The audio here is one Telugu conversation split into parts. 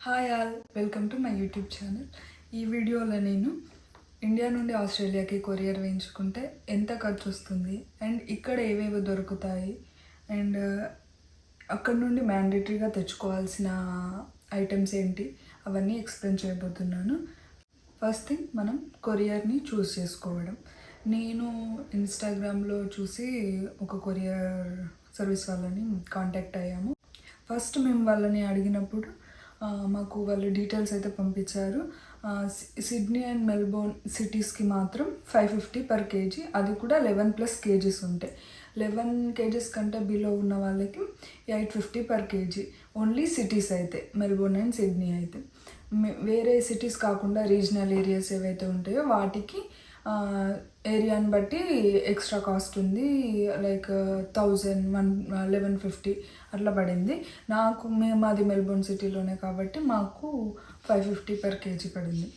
Hi all, welcome to my YouTube channel. ఈ వీడియోలో నేను ఇండియా నుండి ఆస్ట్రేలియాకి కొరియర్ వేయించుకుంటే ఎంత ఖర్చు వస్తుంది అండ్ ఇక్కడ ఏవేవి దొరుకుతాయి అండ్ అక్కడ నుండి మ్యాండేటరీగా తెచ్చుకోవాల్సిన ఐటమ్స్ ఏంటి అవన్నీ ఎక్స్ప్లెయిన్ చేయబోతున్నాను. ఫస్ట్ థింగ్, మనం కొరియర్ని చూస్ చేసుకోవడం. నేను ఇన్స్టాగ్రామ్లో చూసి ఒక కొరియర్ సర్వీస్ వాళ్ళని కాంటాక్ట్ అయ్యాము. ఫస్ట్ మేము వాళ్ళని అడిగినప్పుడు మాకు వాళ్ళు డీటెయిల్స్ అయితే పంపించారు. సిడ్నీ అండ్ మెల్బోర్న్ సిటీస్కి మాత్రం 550 పర్ కేజీ, అది కూడా 11+ కేజీస్ ఉంటాయి. 11 కేజీస్ కంటే బిలో ఉన్న వాళ్ళకి 850 పర్ కేజీ. ఓన్లీ సిటీస్ అయితే మెల్బోర్న్ అండ్ సిడ్నీ అయితే. వేరే సిటీస్ కాకుండా రీజనల్ ఏరియాస్ ఏవైతే ఉంటాయో వాటికి ఏరియాని బట్టి ఎక్స్ట్రా కాస్ట్ ఉంది. లైక్ 1150 అట్లా పడింది. మాది మెల్బోర్న్ సిటీలోనే కాబట్టి మాకు 550 పర్ కేజీ పడింది.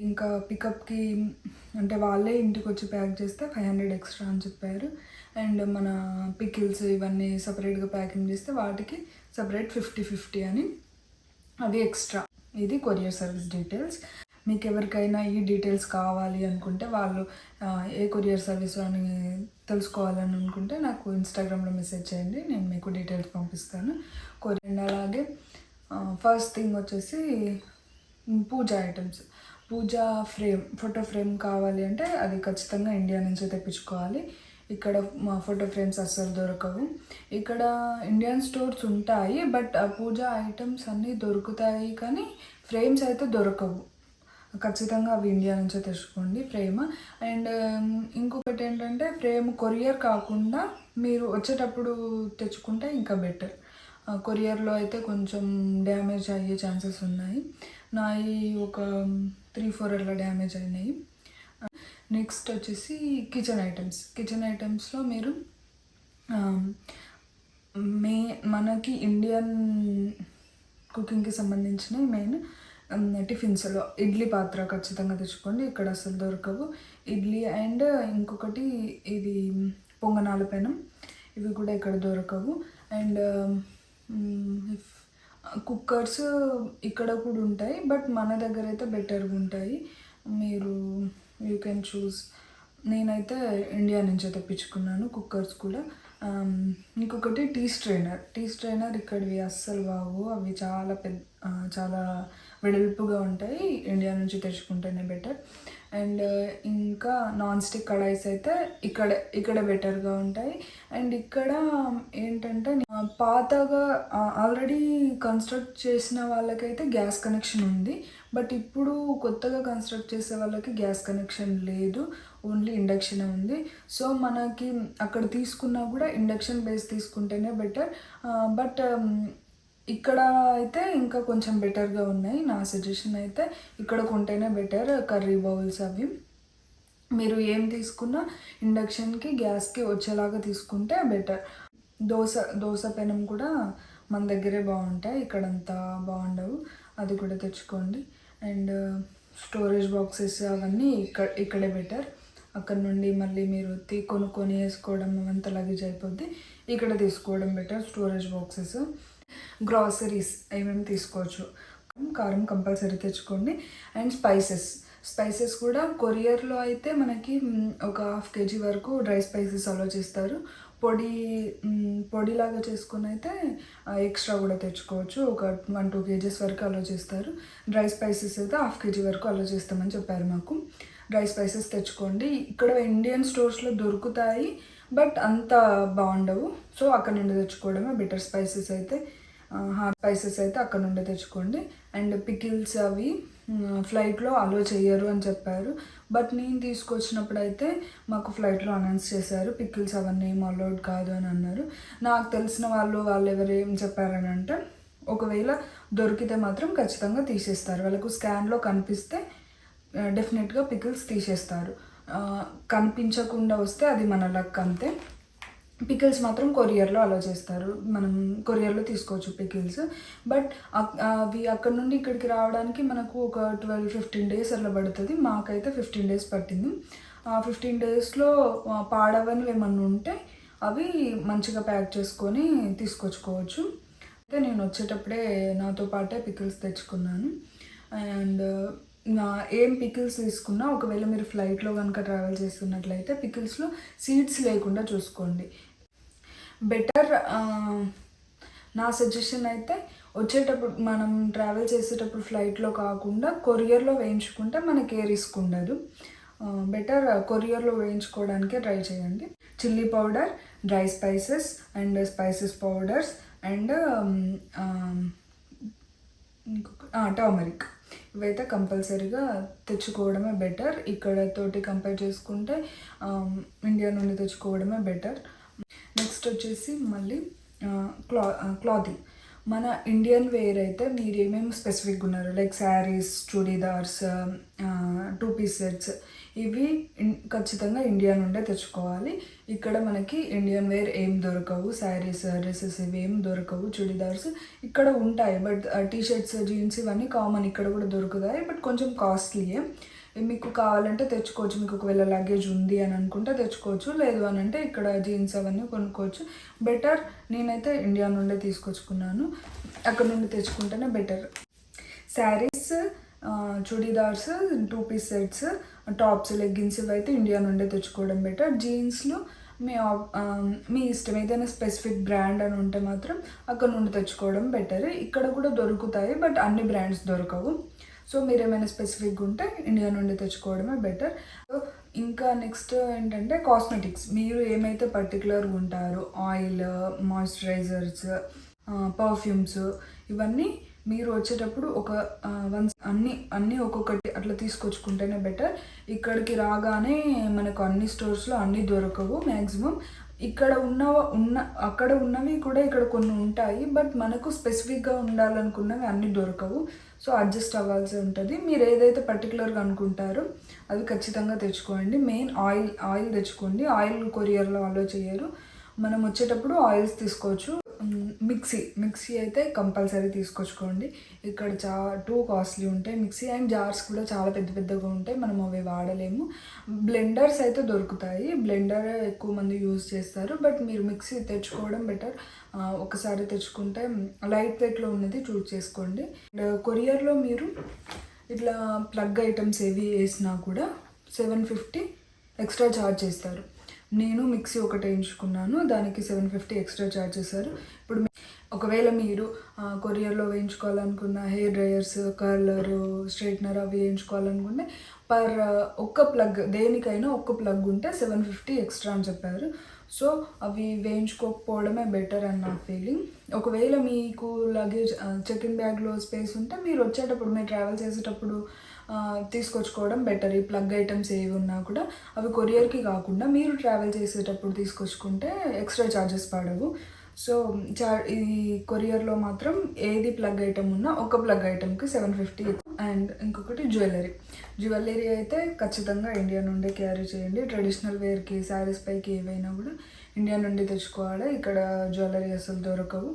ఇంకా పికప్కి అంటే వాళ్ళే ఇంటికి వచ్చి ప్యాక్ చేస్తే 500 ఎక్స్ట్రా అని చెప్పారు. అండ్ మన పికిల్స్ ఇవన్నీ సపరేట్గా ప్యాకింగ్ చేస్తే వాటికి సపరేట్ 50 అని అవి ఎక్స్ట్రా. ఇది కొరియర్ సర్వీస్ డీటెయిల్స్. మీకు ఎవరికైనా ఈ డీటెయిల్స్ కావాలి అనుకుంటే, వాళ్ళు ఏ కొరియర్ సర్వీస్ అని తెలుసుకోవాలని అనుకుంటే నాకు ఇన్స్టాగ్రామ్లో మెసేజ్ చేయండి, నేను మీకు డీటెయిల్స్ పంపిస్తాను. కొరియర్ అలాగే ఫస్ట్ థింగ్ వచ్చేసి పూజా ఐటమ్స్. పూజా ఫ్రేమ్, ఫోటో ఫ్రేమ్ కావాలి అంటే అది ఖచ్చితంగా ఇండియా నుంచి తెప్పించుకోవాలి. ఇక్కడ మా ఫోటో ఫ్రేమ్స్ అస్సలు దొరకవు. ఇక్కడ ఇండియన్ స్టోర్స్ ఉంటాయి, బట్ ఆ పూజా ఐటమ్స్ అన్నీ దొరుకుతాయి కానీ ఫ్రేమ్స్ అయితే దొరకవు. ఖచ్చితంగా అవి ఇండియా నుంచే తెచ్చుకోండి ఫ్రేమ్. అండ్ ఇంకొకటి ఏంటంటే, ఫ్రేమ్ కొరియర్ కాకుండా మీరు వచ్చేటప్పుడు తెచ్చుకుంటే ఇంకా బెటర్. కొరియర్లో అయితే కొంచెం డ్యామేజ్ అయ్యే ఛాన్సెస్ ఉన్నాయి. నాయి ఒక 3-4 అట్లా డ్యామేజ్ అయినాయి. నెక్స్ట్ వచ్చేసి కిచెన్ ఐటమ్స్లో మీరు మనకి ఇండియన్ కుకింగ్కి సంబంధించిన మెయిన్ టిఫిన్స్లో ఇడ్లీ పాత్ర ఖచ్చితంగా తెచ్చుకోండి, ఇక్కడ అసలు దొరకవు. ఇడ్లీ అండ్ ఇంకొకటి ఇది పొంగనాల పెనం, ఇవి కూడా ఇక్కడ దొరకవు. అండ్ కుక్కర్స్ ఇక్కడ కూడా ఉంటాయి, బట్ మన దగ్గర అయితే బెటర్గా ఉంటాయి. You can choose. నేనైతే ఇండియా నుంచే తెప్పించుకున్నాను కుక్కర్స్ కూడా. ఇంకొకటి టీ స్ట్రైనర్ ఇక్కడివి అస్సలు బాగు, అవి చాలా వెడల్పుగా ఉంటాయి. ఇండియా నుంచి తెచ్చుకుంటేనే బెటర్. అండ్ ఇంకా నాన్ స్టిక్ కడాయిస్ అయితే ఇక్కడ బెటర్గా ఉంటాయి. అండ్ ఇక్కడ ఏంటంటే, పాతగా ఆల్రెడీ కన్స్ట్రక్ట్ చేసిన వాళ్ళకైతే గ్యాస్ కనెక్షన్ ఉంది, బట్ ఇప్పుడు కొత్తగా కన్స్ట్రక్ట్ చేసే వాళ్ళకి గ్యాస్ కనెక్షన్ లేదు, ఓన్లీ ఇండక్షన్ ఉంది. సో మనకి అక్కడ తీసుకున్నా కూడా ఇండక్షన్ బేస్ తీసుకుంటేనే బెటర్. బట్ ఇక్కడ అయితే ఇంకా కొంచెం బెటర్గా ఉన్నాయి. నా సజెషన్ అయితే ఇక్కడ కొంటేనే బెటర్. కర్రీ బౌల్స్ అవి మీరు తీసుకున్నా ఇండక్షన్కి గ్యాస్కి వచ్చేలాగా తీసుకుంటే బెటర్. దోశ పెనం కూడా మన దగ్గరే బాగుంటాయి, ఇక్కడంతా బాగుండవు, అది కూడా తెచ్చుకోండి. అండ్ స్టోరేజ్ బాక్సెస్ అవన్నీ ఇక్కడే బెటర్. అక్కడ నుండి మళ్ళీ మీరు కొనుక్కొని వేసుకోవడం అంత లగేజ్ అయిపోద్ది, ఇక్కడ తీసుకోవడం బెటర్. స్టోరేజ్ బాక్సెస్, గ్రాసరీస్ ఏమేమి తీసుకోవచ్చు. కారం కంపల్సరీ తెచ్చుకోండి. అండ్ స్పైసెస్ కూడా కొరియర్లో అయితే మనకి ఒక 1/2 kg వరకు డ్రై స్పైసెస్ అలో చేస్తారు. పొడిలాగా చేసుకుని అయితే ఎక్స్ట్రా కూడా తెచ్చుకోవచ్చు. ఒక 1-2 kgs వరకు అలో చేస్తారు. డ్రై స్పైసెస్ అయితే 1/2 kg వరకు అలో చేస్తామని చెప్పారు మాకు. డ్రై స్పైసెస్ తెచ్చుకోండి. ఇక్కడ ఇండియన్ స్టోర్స్లో దొరుకుతాయి, బట్ అంత బాగుండవు, సో అక్కడ నుండి తెచ్చుకోవడమే బెటర్. హాట్ స్పైసెస్ అయితే అక్కడ నుండి తెచ్చుకోండి. అండ్ పికిల్స్ అవి ఫ్లైట్లో అలో చేయరు అని చెప్పారు, బట్ నేను తీసుకొచ్చినప్పుడు అయితే మాకు ఫ్లైట్లో అనౌన్స్ చేశారు పికిల్స్ అవన్నీ ఏం అలౌడ్ కాదు అని అన్నారు. నాకు తెలిసిన వాళ్ళు ఎవరు ఏం చెప్పారని అంటే, ఒకవేళ దొరికితే మాత్రం ఖచ్చితంగా తీసేస్తారు. వాళ్ళకు స్కాన్లో కనిపిస్తే డెఫినెట్గా పికిల్స్ తీసేస్తారు. కనిపించకుండా వస్తే అది మన లక్ అంతే. పికిల్స్ మాత్రం కొరియర్లో అలో చేస్తారు, మనం కొరియర్లో తీసుకోవచ్చు పికిల్స్. బట్ అవి అక్కడ నుండి ఇక్కడికి రావడానికి మనకు ఒక 12-15 days అట్లా పడుతుంది. మాకైతే 15 days పట్టింది. 15 daysలో పాడవని ఏమన్నా ఉంటే అవి మంచిగా ప్యాక్ చేసుకొని తీసుకొచ్చుకోవచ్చు. నేను వచ్చేటప్పుడే నాతో పాటే పికిల్స్ తెచ్చుకున్నాను. అండ్ ఏం పికిల్స్ తీసుకున్నా ఒకవేళ మీరు ఫ్లైట్లో కనుక ట్రావెల్ చేస్తున్నట్లయితే పికిల్స్లో సీడ్స్ లేకుండా చూసుకోండి. బెటర్ నా సజెషన్ అయితే వచ్చేటప్పుడు మనం ట్రావెల్ చేసేటప్పుడు ఫ్లైట్లో కాకుండా కొరియర్లో వేయించుకుంటే మనకి ఏ రిస్క్ ఉండదు. బెటర్ కొరియర్లో వేయించుకోవడానికే ట్రై చేయండి. Chilli powder, dry spices and spices powders and turmeric ఇవైతే కంపల్సరీగా తెచ్చుకోవడమే బెటర్. ఇక్కడ తోటి కంపేర్ చేసుకుంటే ఇండియా నుండి తెచ్చుకోవడమే బెటర్. నెక్స్ట్ వచ్చేసి మళ్ళీ క్లాతింగ్. మన ఇండియన్ వేర్ అయితే మీరు ఏమేమి స్పెసిఫిక్గా ఉన్నారు, like saris, churidars, 2-piece sets, ఇవి ఖచ్చితంగా ఇండియా నుండే తెచ్చుకోవాలి. ఇక్కడ మనకి ఇండియన్ వేర్ ఏం దొరకవు, శారీస్, డ్రెస్సెస్ ఇవి ఏం దొరకవు. చుడీదార్స్ ఇక్కడ ఉంటాయి, బట్ టీషర్ట్స్, జీన్స్ ఇవన్నీ కామన్, ఇక్కడ కూడా దొరుకుతాయి, బట్ కొంచెం కాస్ట్లీయే. మీకు కావాలంటే తెచ్చుకోవచ్చు. మీకు ఒకవేళ లగేజ్ ఉంది అని అనుకుంటే తెచ్చుకోవచ్చు, లేదు అని అంటే ఇక్కడ జీన్స్ అవన్నీ కొనుక్కోవచ్చు. బెటర్ నేనైతే ఇండియా నుండే తీసుకొచ్చుకున్నాను, అక్కడ నుండి తెచ్చుకుంటేనే better. Saris, churidars, 2-piece sets, tops, leggings ఇవైతే ఇండియా నుండే తెచ్చుకోవడం బెటర్. జీన్స్లో మీ ఇష్టం, ఏదైనా స్పెసిఫిక్ బ్రాండ్ అని ఉంటే మాత్రం అక్కడ నుండి తెచ్చుకోవడం బెటర్. ఇక్కడ కూడా దొరుకుతాయి, బట్ అన్ని బ్రాండ్స్ దొరకవు. సో మీరు ఏమైనా స్పెసిఫిక్గా ఉంటే ఇండియా నుండి తెచ్చుకోవడమే బెటర్. ఇంకా నెక్స్ట్ ఏంటంటే కాస్మెటిక్స్. మీరు ఏమైతే పర్టికులర్గా ఉంటారో, ఆయిల్, మాయిశ్చరైజర్స్, పర్ఫ్యూమ్స్, ఇవన్నీ మీరు వచ్చేటప్పుడు అన్నీ ఒక్కొక్కటి అట్లా తీసుకొచ్చుకుంటేనే బెటర్. ఇక్కడికి రాగానే మనకు అన్ని స్టోర్స్లో అన్నీ దొరకవు మ్యాక్సిమం. ఇక్కడ అక్కడ ఉన్నవి కూడా ఇక్కడ కొన్ని ఉంటాయి, బట్ మనకు స్పెసిఫిక్గా ఉండాలనుకున్నవి అన్నీ దొరకవు. సో అడ్జస్ట్ అవ్వాల్సి ఉంటుంది. మీరు ఏదైతే పర్టికులర్గా అనుకుంటారో అవి ఖచ్చితంగా తెచ్చుకోండి. మెయిన్ ఆయిల్ తెచ్చుకోండి. ఆయిల్ కొరియర్లో అలో చేయరు. మనం వచ్చేటప్పుడు ఆయిల్స్ తీసుకోవచ్చు. మిక్సీ అయితే కంపల్సరీ తీసుకొచ్చుకోండి. ఇక్కడ టూ కాస్ట్లీ ఉంటాయి మిక్సీ, అండ్ జార్స్ కూడా చాలా పెద్ద పెద్దగా ఉంటాయి, మనం అవి వాడలేము. బ్లెండర్స్ అయితే దొరుకుతాయి, బ్లెండర్ ఎక్కువ మంది యూజ్ చేస్తారు, బట్ మీరు మిక్సీ తెచ్చుకోవడం బెటర్. ఒకసారి తెచ్చుకుంటే లైట్ వెయిట్లో ఉన్నది చూస్ చేసుకోండి. కొరియర్లో మీరు ఇట్లా ప్లగ్ ఐటమ్స్ ఏవి వేసినా కూడా 750 ఎక్స్ట్రా ఛార్జ్ చేస్తారు. నేను మిక్సీ ఒకటి వేయించుకున్నాను, దానికి 750 ఎక్స్ట్రా ఛార్జ్ చేశారు. ఇప్పుడు ఒకవేళ మీరు కొరియర్లో వేయించుకోవాలనుకున్న హెయిర్ డ్రయర్స్, కర్లరు, స్ట్రైట్నర్ అవి వేయించుకోవాలనుకుంటే ఒక్క ప్లగ్, దేనికైనా ఒక్క ప్లగ్ ఉంటే 750 ఎక్స్ట్రా అని చెప్పారు. సో అవి వేయించుకోకపోవడమే బెటర్ అని నా ఫీలింగ్. ఒకవేళ మీకు లగేజ్ చెక్ ఇన్ బ్యాగ్లో స్పేస్ ఉంటే మీరు వచ్చేటప్పుడు, మీరు ట్రావెల్ చేసేటప్పుడు తీసుకొచ్చుకోవడం బెటర్. ఈ ప్లగ్ ఐటమ్స్ ఏవి ఉన్నా కూడా అవి కొరియర్కి కాకుండా మీరు ట్రావెల్ చేసేటప్పుడు తీసుకొచ్చుకుంటే ఎక్స్ట్రా ఛార్జెస్ పడవు. సో ఈ కొరియర్లో మాత్రం ఏది ప్లగ్ ఐటమ్ ఉన్నా ఒక ప్లగ్ ఐటమ్కి 750. అండ్ ఇంకొకటి జ్యువెలరీ అయితే ఖచ్చితంగా ఇండియా నుండే క్యారీ చేయండి. ట్రెడిషనల్ వేర్కి, శారీస్ పైకి ఏవైనా కూడా ఇండియా నుండి తెచ్చుకోవాలి. ఇక్కడ జ్యువెలరీ అసలు దొరకవు.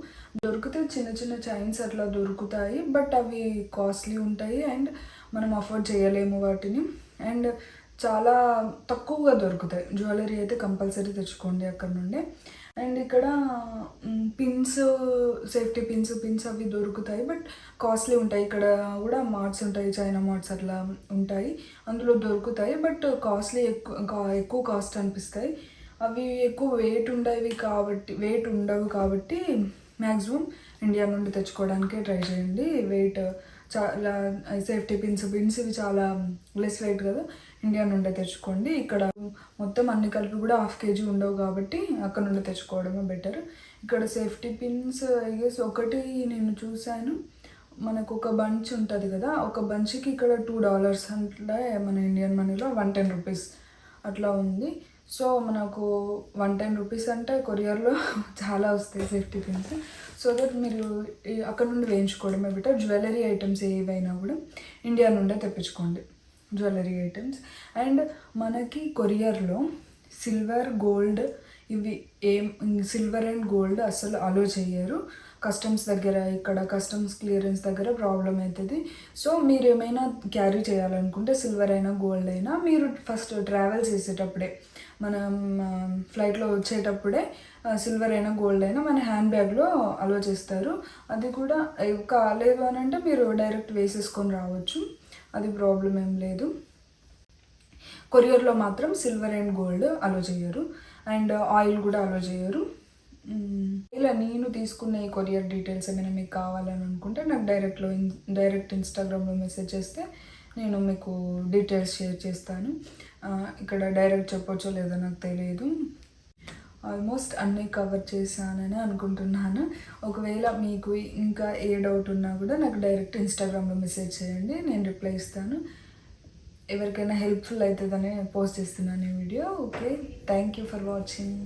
దొరికితే చిన్న చిన్న చైన్స్ అట్లా దొరుకుతాయి, బట్ అవి కాస్ట్లీ ఉంటాయి అండ్ మనం అఫోర్డ్ చేయలేము వాటిని, అండ్ చాలా తక్కువగా దొరుకుతాయి. జ్యువెలరీ అయితే కంపల్సరీ తెచ్చుకోండి అక్కడ నుండి. అండ్ ఇక్కడ పిన్స్, సేఫ్టీ పిన్స్ అవి దొరుకుతాయి, బట్ కాస్ట్లీ ఉంటాయి. ఇక్కడ కూడా మార్ట్స్ ఉంటాయి, చైనా మార్ట్స్ అట్లా ఉంటాయి, అందులో దొరుకుతాయి, బట్ కాస్ట్లీ, ఎక్కువ కాస్ట్ అనిపిస్తాయి. అవి ఎక్కువ వెయిట్ ఉండవు కాబట్టి మ్యాక్సిమం ఇండియా నుండి తెచ్చుకోవడానికే ట్రై చేయండి. వెయిట్ చాలా, సేఫ్టీ పిన్స్ ఇవి చాలా లెస్ వెయిట్ కదా, ఇండియా నుండే తెచ్చుకోండి. ఇక్కడ మొత్తం అన్ని కలిపి కూడా 1/2 kg ఉండవు కాబట్టి అక్కడ నుండి తెచ్చుకోవడమే బెటర్. ఇక్కడ సేఫ్టీ పిన్స్ ఒకటి నేను చూశాను, మనకు ఒక బంచ్ ఉంటుంది కదా, ఒక బంచ్కి ఇక్కడ $2 అంటే మన ఇండియన్ మనీలో 110 రూపీస్ అట్లా ఉంది. సో మనకు 110 రూపీస్ అంటే కొరియర్లో చాలా వస్తాయి సేఫ్టీ పిన్స్. సో దట్ మీరు అక్కడ నుండి వేయించుకోవడమే బెటర్. జ్యువెలరీ ఐటమ్స్ ఏవైనా కూడా ఇండియా నుండే తెప్పించుకోండి, జ్యువెలరీ ఐటమ్స్. అండ్ మనకి కొరియర్లో సిల్వర్, గోల్డ్ ఇవి సిల్వర్ అండ్ గోల్డ్ అసలు అలో చేయరు. కస్టమ్స్ దగ్గర ఇక్కడ కస్టమ్స్ క్లియరెన్స్ దగ్గర ప్రాబ్లం అవుతుంది. సో మీరు ఏమైనా క్యారీ చేయాలనుకుంటే సిల్వర్ అయినా గోల్డ్ అయినా మీరు ఫస్ట్ ట్రావెల్ చేసేటప్పుడే మనం ఫ్లైట్లో వచ్చేటప్పుడే సిల్వర్ అయినా గోల్డ్ అయినా మన హ్యాండ్ బ్యాగ్లో అలో చేస్తారు. అది కూడా కాలేదు అని అంటే మీరు డైరెక్ట్ వేసేసుకొని రావచ్చు, అది ప్రాబ్లం ఏం లేదు. కొరియర్లో మాత్రం సిల్వర్ అండ్ గోల్డ్ అలో చేయరు అండ్ ఆయిల్ కూడా అలో చేయరు. ఇలా నేను తీసుకున్న ఈ కొరియర్ డీటెయిల్స్ ఏమైనా మీకు కావాలని అనుకుంటే నాకు డైరెక్ట్ ఇన్స్టాగ్రామ్లో మెసేజ్ చేస్తే నేను మీకు డీటెయిల్స్ షేర్ చేస్తాను. ఇక్కడ డైరెక్ట్ చెప్పొచ్చో లేదో నాకు తెలియదు. ఆల్మోస్ట్ అన్నీ కవర్ చేశానని అనుకుంటున్నాను. ఒకవేళ మీకు ఇంకా ఏ డౌట్ ఉన్నా కూడా నాకు డైరెక్ట్ ఇన్స్టాగ్రామ్లో మెసేజ్ చేయండి, నేను రిప్లై ఇస్తాను. ఎవరికైనా హెల్ప్ఫుల్ అవుతుందని పోస్ట్ చేస్తున్నాను ఈ video. Okay, thank you for watching.